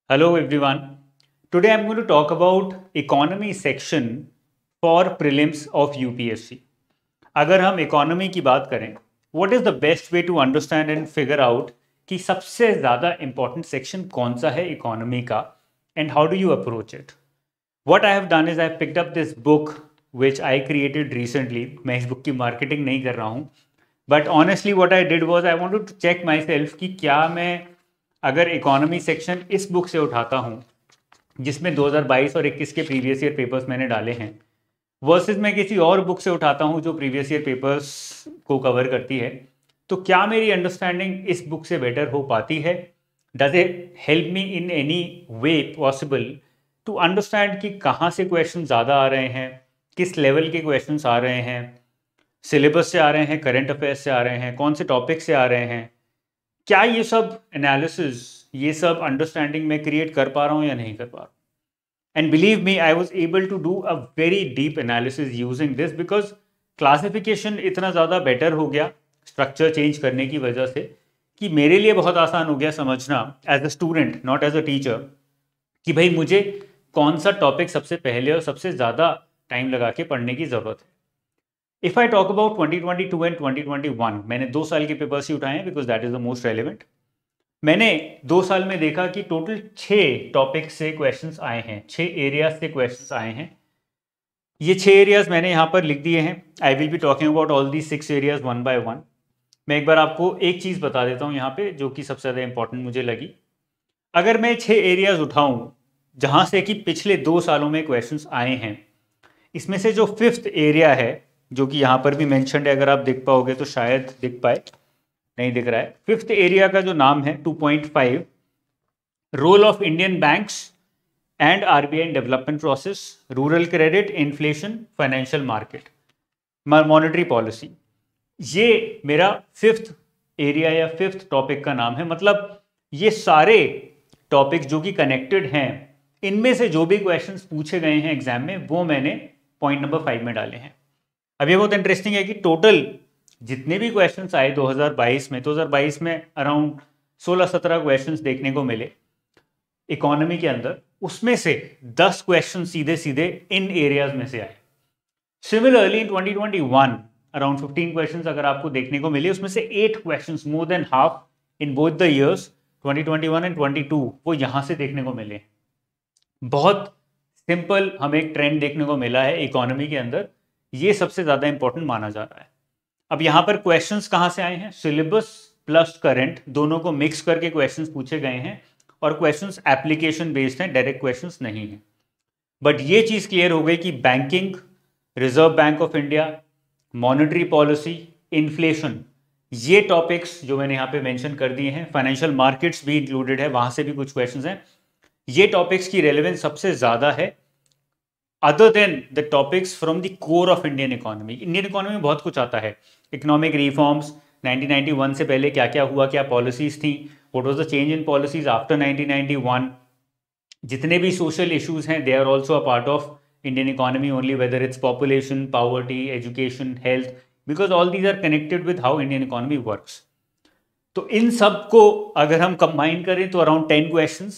Hello everyone. Today I'm going to talk about economy section for prelims of UPSC. अगर हम economy की बात करें, what is the best way to understand and figure out कि सबसे ज़्यादा important section कौन सा है economy का and how do you approach it? What I have done is I picked up this book which I created recently. मैं इस book की marketing नहीं कर रहा हूँ, but honestly what I did was I wanted to check myself कि क्या मैं अगर इकोनॉमी सेक्शन इस बुक से उठाता हूँ जिसमें 2022 और 21 के प्रीवियस ईयर पेपर्स मैंने डाले हैं वर्सेस मैं किसी और बुक से उठाता हूँ जो प्रीवियस ईयर पेपर्स को कवर करती है, तो क्या मेरी अंडरस्टैंडिंग इस बुक से बेटर हो पाती है? Does it help me in any way possible to understand कि कहाँ से क्वेश्चन ज़्यादा आ रहे हैं, किस लेवल के क्वेश्चन आ रहे हैं, सिलेबस से आ रहे हैं, करंट अफेयर्स से आ रहे हैं, कौन से टॉपिक से आ रहे हैं, क्या ये सब एनालिसिस, ये सब अंडरस्टैंडिंग मैं क्रिएट कर पा रहा हूँ या नहीं कर पा रहा हूँ? And believe me, I was able to do a very deep analysis using this because classification इतना ज़्यादा बेटर हो गया स्ट्रक्चर चेंज करने की वजह से कि मेरे लिए बहुत आसान हो गया समझना as a student, not as a teacher, कि भाई मुझे कौन सा टॉपिक सबसे पहले और सबसे ज़्यादा टाइम लगा के पढ़ने की ज़रूरत है. If I talk about 2022 and 2021, मैंने 2 साल के पेपर्स ही उठाए हैं because that is the most relevant. मैंने 2 साल में देखा कि टोटल 6 टॉपिक से क्वेश्चंस आए हैं, 6 एरियाज से क्वेश्चंस आए हैं. ये 6 एरियाज मैंने यहाँ पर लिख दिए हैं. I will be talking about all the 6 areas one by one. मैं एक बार आपको एक चीज़ बता देता हूँ यहाँ पे जो कि सबसे ज़्यादा इंपॉर्टेंट मुझे लगी. अगर मैं 6 एरियाज उठाऊँ जहाँ से कि पिछले 2 सालों में क्वेश्चंस आए हैं, इसमें से जो 5th एरिया है जो कि यहाँ पर भी मेंशन्ड है, अगर आप देख पाओगे तो शायद दिख पाए, नहीं दिख रहा है. 5th एरिया का जो नाम है 2.5, role of Indian banks and RBI in development process, rural credit, inflation, financial market, monetary policy. ये मेरा 5th एरिया या 5th टॉपिक का नाम है. मतलब ये सारे टॉपिक्स जो कि कनेक्टेड हैं, इनमें से जो भी क्वेश्चंस पूछे गए हैं एग्जाम में वो मैंने पॉइंट नंबर 5 में डाले हैं. अब ये बहुत इंटरेस्टिंग है कि टोटल जितने भी क्वेश्चंस आए 2022 में अराउंड 16-17 क्वेश्चंस देखने को मिले इकोनॉमी के अंदर, उसमें से 10 क्वेश्चन सीधे सीधे इन एरियाज में से आए. सिमिलरली इन 2021 अराउंड 15 क्वेश्चंस अगर आपको देखने को मिले, उसमें से 8 questions, more than half in both the years 2021 and 22, वो यहाँ से देखने को मिले. बहुत सिंपल हमें एक ट्रेंड देखने को मिला है इकोनॉमी के अंदर, ये सबसे ज़्यादा इंपॉर्टेंट माना जा रहा है. अब यहाँ पर क्वेश्चंस कहाँ से आए हैं? सिलेबस प्लस करंट दोनों को मिक्स करके क्वेश्चंस पूछे गए हैं और क्वेश्चंस एप्लीकेशन बेस्ड हैं, डायरेक्ट क्वेश्चंस नहीं हैं. बट ये चीज़ क्लियर हो गई कि banking, reserve bank of India, monetary policy, inflation, ये टॉपिक्स जो मैंने यहाँ पे मेंशन कर दिए हैं, फाइनेंशियल मार्केट्स भी इंक्लूडेड है, वहाँ से भी कुछ क्वेश्चंस हैं. ये टॉपिक्स की रेलेवेंस सबसे ज़्यादा है other than the topics from the core of Indian economy. Indian economy में बहुत कुछ आता है. इकोनॉमिक रिफॉर्म्स, 1991 से पहले क्या क्या हुआ, क्या पॉलिसीज थी, what was the change in policies after 1991. जितने भी सोशल इश्यूज हैं they are also a part of Indian economy only, whether it's population, poverty, education, health, because all these are connected with how Indian economy works. तो इन सब को अगर हम combine करें तो अराउंड 10 क्वेश्चन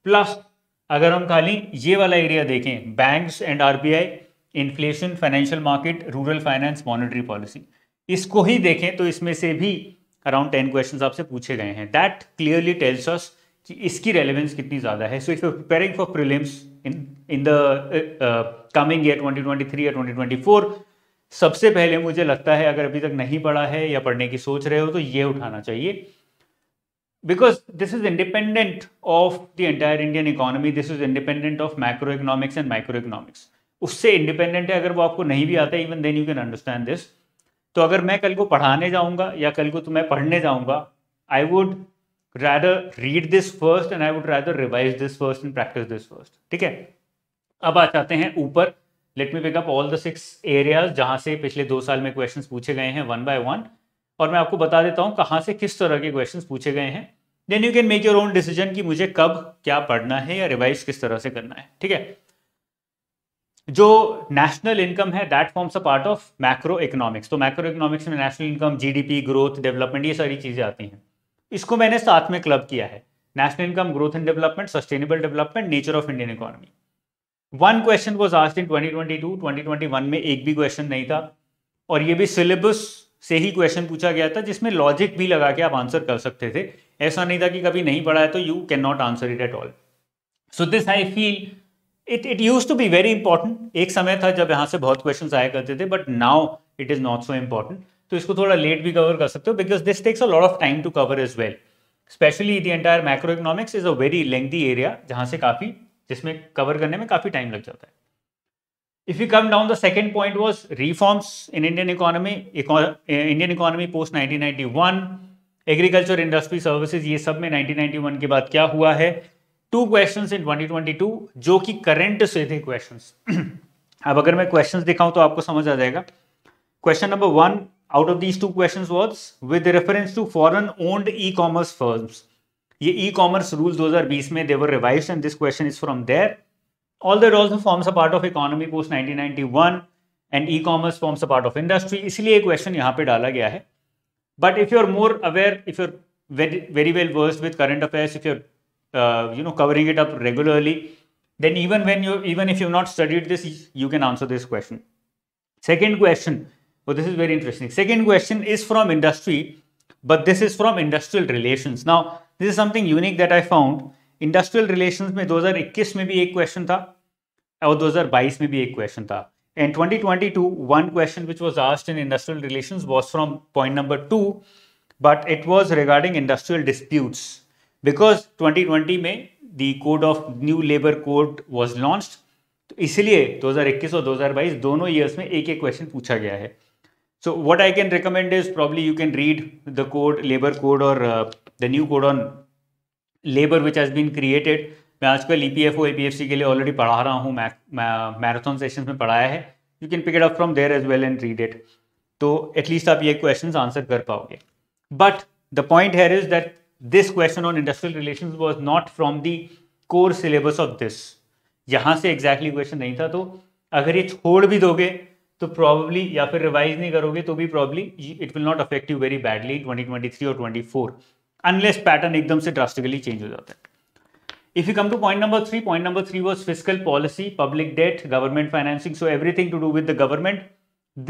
प्लस अगर हम खाली ये वाला एरिया देखें, banks and RBI, inflation, financial market, rural finance, monetary policy, इसको ही देखें तो इसमें से भी अराउंड 10 क्वेश्चंस आपसे पूछे गए हैं. दैट क्लियरली टेल्स अस कि इसकी रेलेवेंस कितनी ज़्यादा है. So if you preparing for prelims in the coming year 2023 या 2024, सबसे पहले मुझे लगता है अगर अभी तक नहीं पढ़ा है या पढ़ने की सोच रहे हो तो ये उठाना चाहिए. Because this is independent of the entire Indian economy, this is independent of macroeconomics and microeconomics. उससे इंडिपेंडेंट है. अगर वो आपको नहीं भी आता है, even then you can understand this. तो अगर मैं कल को पढ़ाने जाऊंगा या कल को तो मैं पढ़ने जाऊंगा, I would rather read this first and I would rather revise this first and practise this first. ठीक है, अब आ जाते हैं ऊपर. Let me pick up all the 6 areas जहां से पिछले 2 साल में क्वेश्चंस पूछे गए हैं वन बाय वन, और मैं आपको बता देता हूँ कहाँ से किस तरह के क्वेश्चंस पूछे गए हैं. Then you can make your own decision कि मुझे कब क्या पढ़ना है या रिवाइज किस तरह से करना है. ठीक है, जो नेशनल इनकम है that forms a part of macro economics. तो मैक्रो इकोनॉमिक्स में national income, GDP, growth, development, ये सारी चीज़ें आती हैं. इसको मैंने साथ में क्लब किया है. national income, growth and development, sustainable development, nature of Indian economy. One question was asked in 2022, 2021 में एक भी क्वेश्चन नहीं था, और ये भी सिलेबस से ही क्वेश्चन पूछा गया था जिसमें लॉजिक भी लगा के आप आंसर कर सकते थे. ऐसा नहीं था कि कभी नहीं पढ़ा है तो you can not answer it at all. So this I feel it used to be very important. एक समय था जब यहाँ से बहुत क्वेश्चन आया करते थे, but now it is not so important. तो इसको थोड़ा लेट भी कवर कर सकते हो because this takes a lot of time to cover as well. Specially the entire macroeconomics is a very lengthy area जहाँ से काफ़ी, जिसमें कवर करने में काफ़ी टाइम लग जाता है. If you come down, the second point was reforms in Indian economy, Indian economy post 1991, agriculture, industry, services, ये सब में 1991 के बाद क्या हुआ है. 2 questions in 2022 जो कि करंट से थे questions. अब अगर मैं questions दिखाऊं तो आपको समझ आ जाएगा. Question number 1 out of these 2 questions was with reference to foreign owned e-commerce firms. ये e-commerce rules 2020 में they were revised and this question is from there. All that also forms a part of economy post 1991 and e-commerce forms a part of industry. इसलिए question यहाँ पे डाला गया है. But if you're more aware, if you're very well versed with current affairs, if you're covering it up regularly, then even if you've not studied this, you can answer this question. Second question, this is very interesting. Second question is from industry, but this is from industrial relations. Now, this is something unique that I found. Industrial relations में 2021 में भी एक question था और 2022 में भी एक question था. In 2022, one question which was asked in industrial relations was from point number 2, but it was regarding industrial disputes because 2020 में the code of new labor code was launched. तो इसलिए 2021 और 2022 दोनों ईयर्स में एक एक क्वेश्चन पूछा गया है. So what I can recommend is probably you can read the code, labor code or the new code on labour which has been created. मैं आजकल EPFO APFC के लिए ऑलरेडी पढ़ा रहा हूँ, मैराथन सेशंस में पढ़ाया है. You can pick it up from there as well and read it. तो एटलीस्ट आप ये क्वेश्चंस आंसर कर पाओगे. But the point here is that this question on industrial relations was not from the core syllabus of this. यहाँ से exactly question नहीं था. तो अगर ये छोड़ भी दोगे तो प्रॉब्ली, या फिर रिवाइज नहीं करोगे तो भी probably it will not affect you very badly 2023 और 24, अनलेस पैटर्न एकदम से ड्रास्टिकली चेंज हो जाता है. If you come to point number 3 was fiscal policy, public debt, government financing, so everything to do with the government.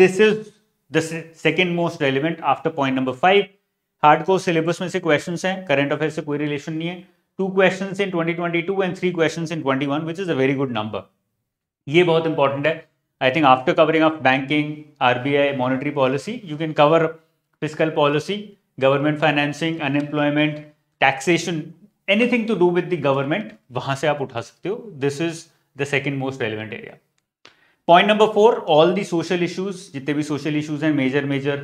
This is the second most relevant after point number 5. Hardcore syllabus में से questions हैं, current affairs से कोई relation नहीं है. 2 questions in 2022 and 3 questions in 21, which is a very good number. ये बहुत important है. I think after covering of banking, RBI, monetary policy, you can cover fiscal policy, government financing, unemployment, taxation, anything to do with the government, वहाँ से आप उठा सकते हो. This is the second most relevant area. Point number 4, all the social issues, जितने भी social issues हैं, major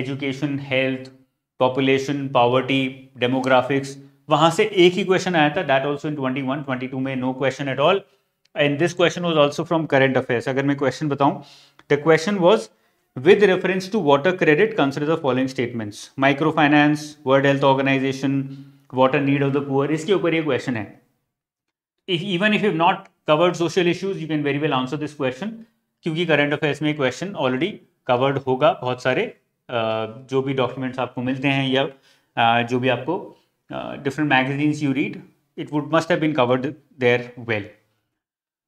education, health, population, poverty, demographics, वहाँ से एक ही question आया था. That also in 21, 22 में no question at all. And this question was also from current affairs. अगर मैं question बताऊँ, the question was with reference to water credit, consider the following statements. Microfinance, World Health Organization, water need of the poor. इसके ऊपर ये question है. Even if you've not covered social issues, you can very well answer this question, क्योंकि current affairs में question already covered होगा. बहुत सारे जो भी documents आपको मिलते हैं या जो भी आपको different magazines you read, it must have been covered there well.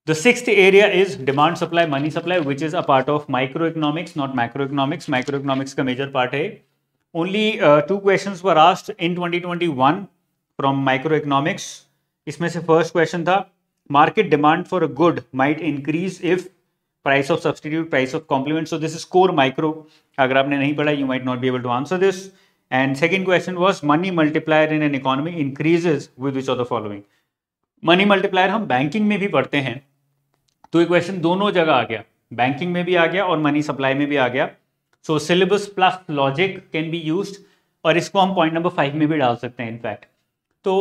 The 6th area is demand supply, money supply, which is a part of microeconomics, not macroeconomics. Microeconomics का major part है. Only 2 questions were asked in 2021 from microeconomics. इसमें से first question था, market demand for a good might increase if price of substitute, price of complement. So this is core micro. अगर आपने नहीं पढ़ा, you might not be able to answer this. And second question was, money multiplier in an economy increases with which of the following. Money multiplier हम banking में भी पढ़ते हैं, तो ये क्वेश्चन दोनों जगह आ गया, बैंकिंग में भी आ गया और मनी सप्लाई में भी आ गया. सो syllabus plus logic can be used, और इसको हम पॉइंट नंबर 5 में भी डाल सकते हैं इनफैक्ट. तो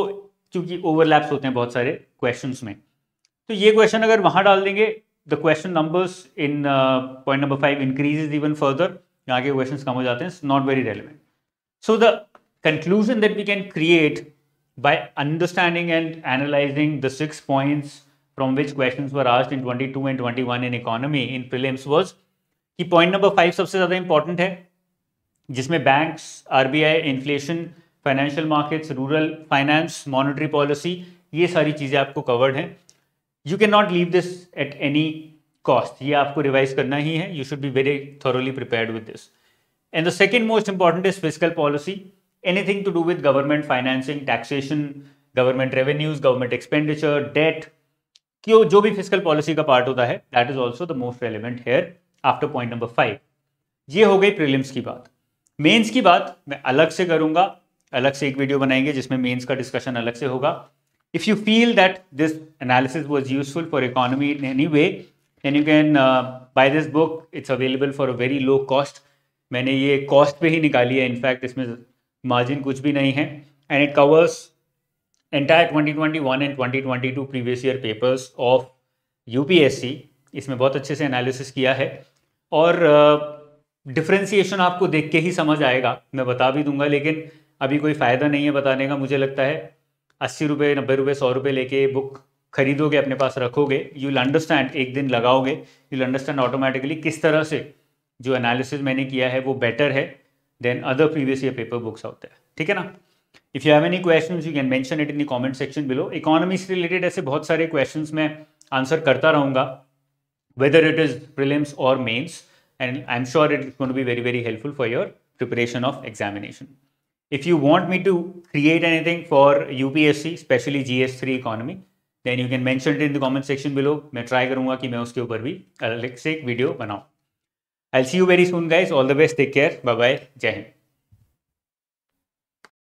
क्योंकि ओवरलैप्स होते हैं बहुत सारे क्वेश्चंस में, तो ये क्वेश्चन अगर वहाँ डाल देंगे, the question numbers in point number 5 increases even further. यहाँ के क्वेश्चंस कम हो जाते हैं, not very relevant. So the conclusion that we can create by understanding and analysing the 6 points from which questions were asked in 22 and 21 in economy in prelims was कि point number 5 सबसे ज़्यादा important है, जिसमें banks, RBI, inflation, financial markets, rural finance, monetary policy, ये सारी चीज़ें आपको covered हैं. You can not leave this at any cost. ये आपको रिवाइज करना ही है. You should be very thoroughly prepared with this. And the second most important is fiscal policy. Anything to do with government financing, taxation, government revenues, government expenditure, debt, क्यों जो भी fiscal policy का part होता है, that is also the most relevant here after point number 5. ये हो गई prelims की बात. मेंस की बात मैं अलग से करूंगा, अलग से एक वीडियो बनाएंगे जिसमें मेंस का डिस्कशन अलग से होगा. If you feel that this analysis was useful for economy in any way, then you can buy this book. It's available for a very low cost. मैंने ये कॉस्ट पे ही निकाली है, इनफैक्ट इसमें मार्जिन कुछ भी नहीं है. And it covers entire 2021 and 2022 previous year papers of UPSC. इसमें बहुत अच्छे से एनालिसिस किया है और डिफ्रेंसिएशन आपको देख के ही समझ आएगा. मैं बता भी दूंगा, लेकिन अभी कोई फ़ायदा नहीं है बताने का. मुझे लगता है 80 रुपये, 90 रुपये, 100 रुपये लेके बुक खरीदोगे, अपने पास रखोगे, यू विल अंडरस्टैंड. एक दिन लगाओगे, यू विल अंडरस्टैंड ऑटोमेटिकली किस तरह से जो एनालिसिस मैंने किया है वो बेटर है than other previous year paper books out there. ठीक है ना. If you have any questions you can mention it in the comment section below. Economy से रिलेटेड ऐसे बहुत सारे क्वेश्चंस मैं आंसर करता रहूँगा, वेदर इट इज़ प्रीलिम्स और mains, and I'm sure it's going to be very, very helpful for your preparation of examination. If you want me to create anything for UPSC, especially GS3 economy, then you can mention it in the comment section below. मैं try करूँगा कि मैं उसके ऊपर भी अलग से एक वीडियो बनाऊँ. I'll see you very soon guys. All the best. Take care. Bye bye. जय हिंद.